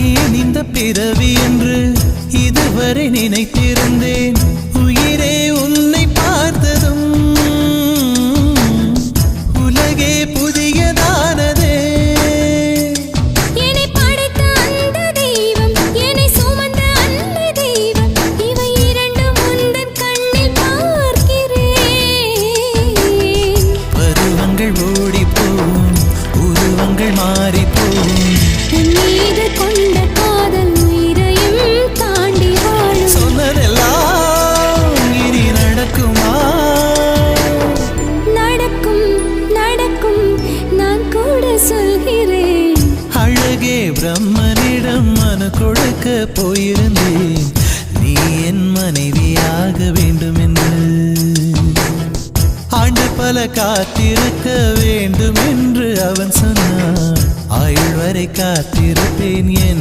ஏன் இந்த பிறவி என்று இதுவரை நினைத்திருந்தேன். உயிரே உன்னை பார்த்ததும் உலகே புதியதானதே. என்னை படைத்த அந்த தெய்வம், என்னை சுமந்த அந்த தெய்வம், இவை இரண்டும் உந்தன் கண்ணில் பார்க்கிறேன். பருவங்கள் ஓடிப்போம், உருவங்கள் மாறிப்போம். உன் மீது கொண்ட காதல் உயிரையும் தாண்டி வாழும். சொன்னதெல்லாம் இனி நடக்குமா? நடக்கும் நடக்கும், நான் கூட சொல்கிறேன். அழகே பிரம்மனிடம் மனு கொடுக்க போயிருந்தேன், நீ என் மனைவியாக வேண்டும் என்று. ஆண்டு பல காத்திருக்க வேண்டும் என்று அவன் சொன்னான். ஆயுள் வரை காத்திருப்பேன் என்